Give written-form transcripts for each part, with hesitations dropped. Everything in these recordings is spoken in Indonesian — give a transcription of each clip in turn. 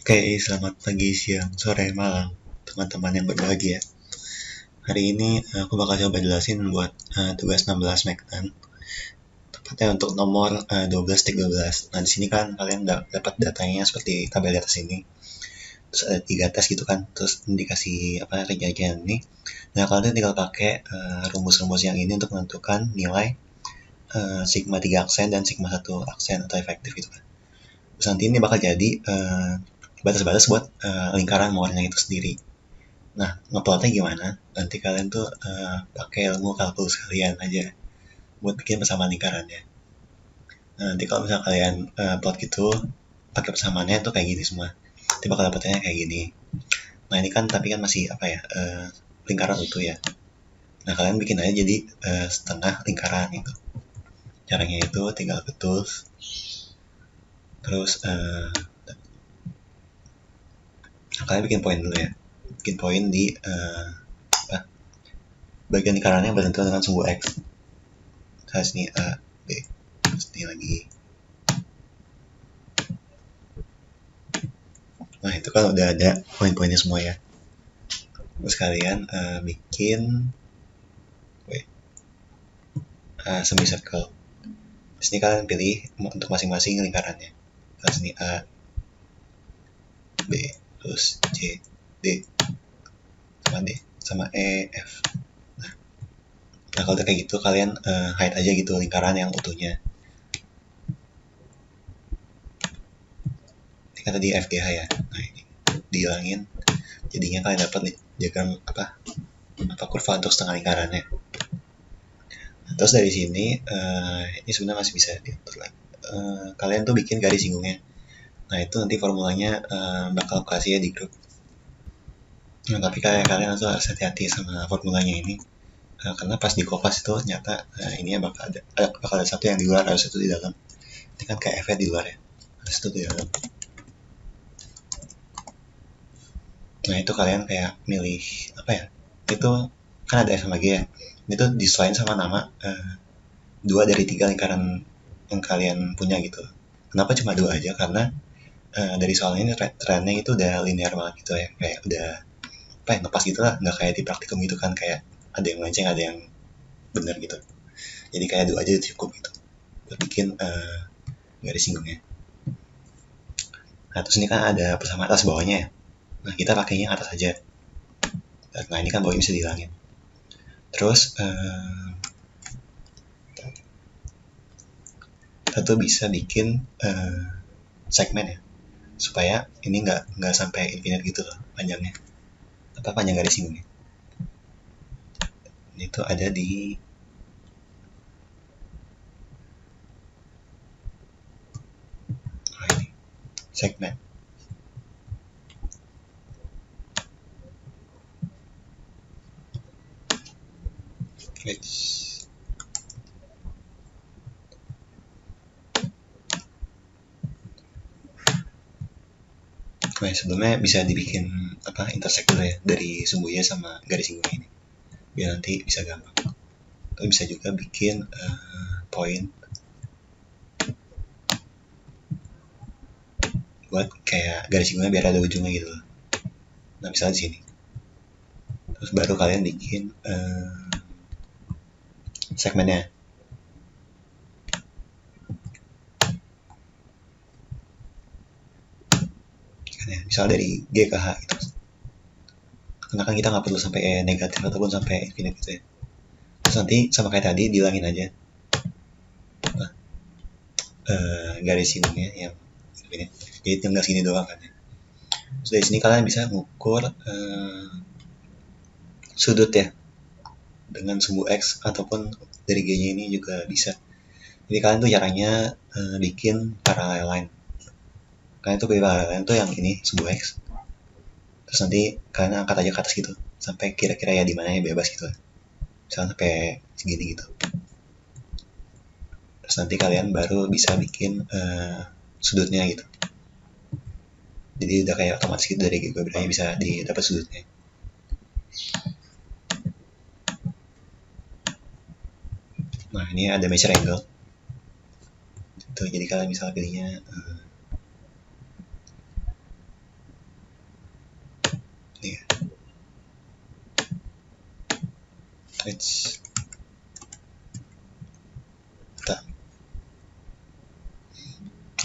Oke, selamat pagi, siang, sore, malam, teman-teman yang berbahagia. Hari ini aku bakal coba jelasin buat tugas 16 Mektan, tepatnya untuk nomor 12-13. Nah, di sini kan kalian dapat datanya seperti tabel di atas ini. Terus ada 3 tes gitu kan, terus dikasih kerjaan ini. Nah, kalian tinggal pakai rumus-rumus yang ini untuk menentukan nilai sigma 3 aksen dan sigma 1 aksen atau efektif gitu kan. Terus nanti ini bakal jadi batas-batas buat lingkaran warna itu sendiri. Nah, ngeplotnya gimana? Nanti kalian tuh pakai ilmu kalkulus kalian aja buat bikin persamaan lingkarannya. Nah, nanti kalau misalnya kalian plot gitu, pakai persamaannya tuh kayak gini semua. Nanti bakal dapetnya kayak gini. Nah, ini kan tapi kan masih lingkaran utuh ya. Nah, kalian bikin aja jadi setengah lingkaran gitu. Caranya itu tinggal ketus. Terus kalian bikin poin dulu ya. Bikin poin di bagian lingkarannya yang bersentuhan dengan sumbu X. Terus ini A, B, terus ini lagi. Nah, itu kan udah ada poin-poinnya semua ya. Terus kalian bikin semicircle. Terus ini kalian pilih untuk masing-masing lingkarannya. Terus ini A, B, terus C, D, sama E, F. Nah, kalau udah kayak gitu kalian hide aja gitu lingkaran yang utuhnya. Ini kan tadi FGH ya. Nah, ini dihilangin. Jadinya kalian dapat diagram kurva untuk setengah lingkarannya. Nah, terus dari sini ini sebenarnya masih bisa diatur lagi. Kalian tuh bikin garis singgungnya. Nah, itu nanti formulanya bakal kasih ya di grup. Nah, tapi kalian harus hati-hati sama formulanya ini. Karena pas di kopas itu ternyata ini bakal ada satu yang di luar, harus satu di dalam. Ini kan kayak F di luar ya, harus satu di dalam. Nah, itu kalian kayak milih itu kan ada F sama G ya, itu disesuaikan sama nama 2 dari 3 lingkaran yang kalian punya gitu. Kenapa cuma 2 aja? Karena dari soalnya ini trennya itu udah linear banget gitu ya, kayak udah ngepas gitu lah, nggak kayak di praktikum gitu kan, kayak ada yang melenceng, ada yang benar gitu. Jadi kayak 2 aja cukup gitu buat bikin garis singgungnya. Nah, terus ini kan ada persamaan atas bawahnya ya. Nah, kita pakainya atas aja. Nah, ini kan bawahnya bisa dihilangin. Terus kita tuh bisa bikin segmen ya, supaya ini nggak sampai infinite gitu loh panjangnya, panjang garis singgungnya. Ini tuh ada di ini segmen. Nah, sebelumnya bisa dibikin intersect dulu ya dari sumbunya sama garis singgungnya ini, biar nanti bisa gampang. Tapi bisa juga bikin poin buat kayak garis singgungnya biar ada ujungnya gitu. Nah, misalnya di sini. Terus baru kalian bikin segmennya. Misal dari G ke H gitu. Karena kan kita nggak perlu sampai negatif ataupun sampai infinite gitu ya. Terus nanti sama kayak tadi dihilangin aja garis singgungnya yang infinite. Jadi tinggal sini doang kan ya. Terus dari sini kalian bisa mengukur sudut ya dengan sumbu X, ataupun dari G-nya ini juga bisa. Jadi kalian tuh caranya bikin parallel line. Kalian tuh parallel line tuh yang ini sumbu X. Terus nanti kalian angkat aja ke atas gitu, sampai kira-kira ya di mana ya bebas gitu. Misalnya sampai segini gitu. Terus nanti kalian baru bisa bikin sudutnya gitu. Jadi udah kayak otomatis gitu, dari geometrinya bisa didapat sudutnya. Nah, ini ada measure angle. Tuh, jadi kalian misalnya pilihnya nih.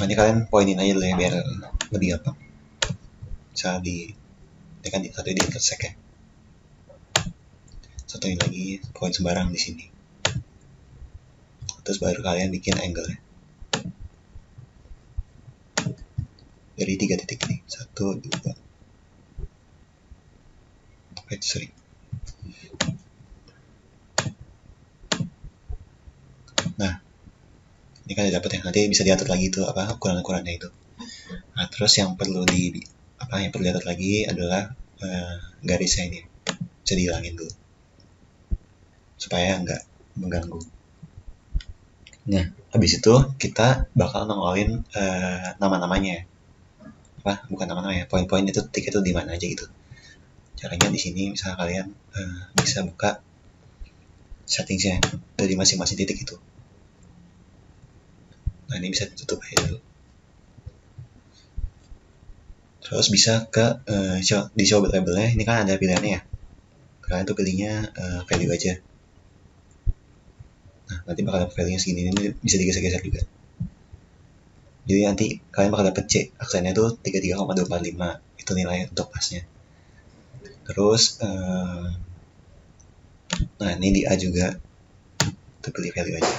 Nah, ini kalian poinin aja dulu ya biar lebih gampang. Bisa ini kan satu di intersect ya. Satuin lagi poin sembarang di sini. Terus baru kalian bikin angle ya. Dari 3 titik ini. 1, 2. Sorry. Nah, ini kan udah dapet ya. Nanti bisa diatur lagi itu apa ukuran-ukurannya itu. Nah, terus yang perlu diatur lagi adalah garisnya ini. Bisa dihilangin dulu. Supaya nggak mengganggu. Nah, habis itu kita bakal nongolin nama-namanya. Bukan nama-namanya, poin-poin itu titik itu di mana aja gitu. Caranya di sini misalnya kalian bisa buka settingsnya dari masing-masing titik itu. Nah, ini bisa ditutup aja dulu. Terus bisa ke di show labelnya, ini kan ada pilihannya ya. Kalian tuh pilihnya value aja. Nah, nanti bakal dapet value segini, ini bisa digeser-geser juga. Jadi nanti kalian bakal dapet C, aksennya tuh 33,245, itu nilai untuk pasnya. Terus nah ini di A juga, kita pilih value aja.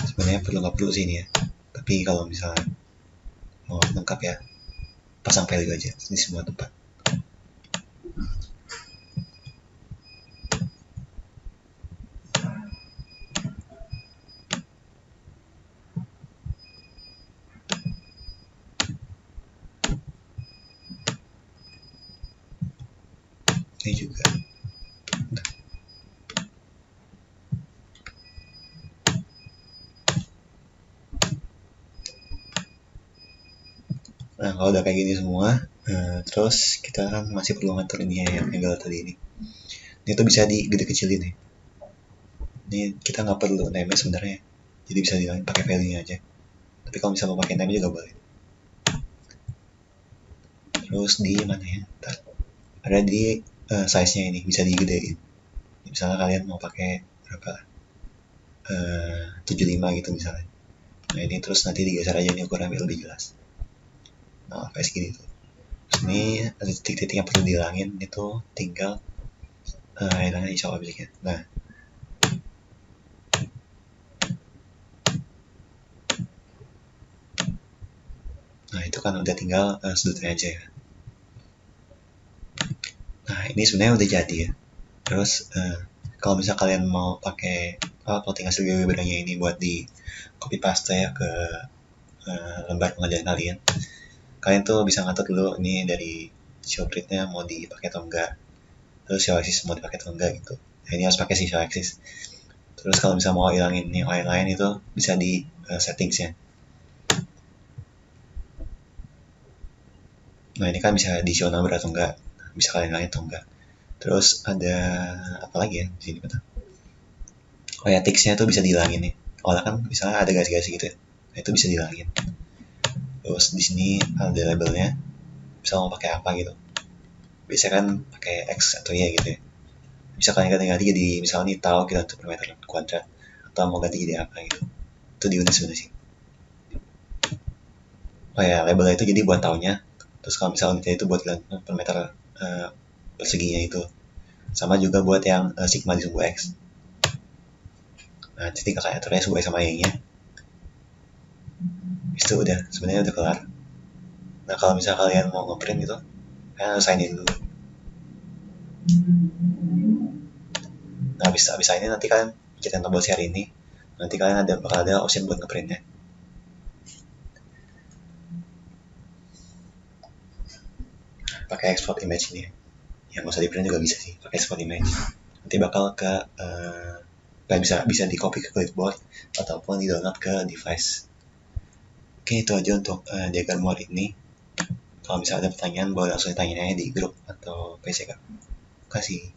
Sebenarnya nggak perlu sih ini ya, tapi kalau misalnya mau lengkap ya, pasang value aja di semua tempat. Ini juga. Nah, kalau udah kayak gini semua, terus kita kan masih perlu ngatur ini ya, yang angle tadi ini. Ini tuh bisa digede kecilin nih. Ini kita nggak perlu name sebenarnya, jadi bisa dihilangin pakai value-nya aja. Tapi kalau misalnya mau pakai name juga boleh. Terus di mana ya? Ntar. Ada di size-nya ini bisa digedein. Misalnya kalian mau pakai berapa? 75 gitu misalnya. Nah, ini terus nanti digeser aja nih ukuran biar lebih jelas. Nah, kayak segini tuh. Terus ini ada titik-titik yang perlu dihilangin, itu tinggal hilangin insya Allah objeknya. Nah, itu kan udah tinggal sudutnya aja ya. Nah, ini sebenarnya udah jadi ya. Terus kalau misal kalian mau pakai plotting hasil GWB-nya ini buat di copy paste ya ke lembar pengajaran kalian. Kalian tuh bisa ngatur dulu ini dari show grid-nya mau dipakai atau enggak. Terus show axis mau dipakai atau enggak gitu. Nah, ini harus pakai si show axis. Terus kalau misal mau hilangin yang lain-lain itu bisa di settings-nya. Nah, ini kan bisa di show number atau enggak. Bisa kalian hilangin atau enggak. Terus ada apa lagi ya di sini betul. Oh ya, text-nya tuh bisa dihilangin nih. Awalnya kan misalnya ada garis-garis gitu ya. Nah, itu bisa dihilangin. Terus di sini ada labelnya. Bisa mau pakai apa gitu. Biasanya kan pakai X atau Y gitu ya. Bisa kalian ganti-ganti jadi misalnya nih tahu kita per meter kuadrat atau mau ganti jadi apa gitu. Itu di Unis sebenarnya sih. Oh ya, labelnya itu jadi buat tahunnya. Terus kalau misalnya itu buat per meter perseginya itu. Sama juga buat yang sigma di sumbu X. Nah, jadi tinggal kalian aturnya sesuai sama Y-nya. Itu udah, sebenarnya udah kelar. Nah, kalau misalnya kalian mau ngeprint gitu, kalian harus sign in dulu. Nah, habis sign in nanti kalian pencet tombol share ini. Nanti kalian bakal ada option buat ngeprintnya. Pakai export image ini. Yang nggak usah di print juga bisa sih, pakai export image. Nanti bakal ke bisa di copy ke clipboard ataupun di download ke device. Oke, itu aja untuk diagram more ini. Kalau misalnya ada pertanyaan boleh langsung ditanya di grup atau PCK. Terima kasih.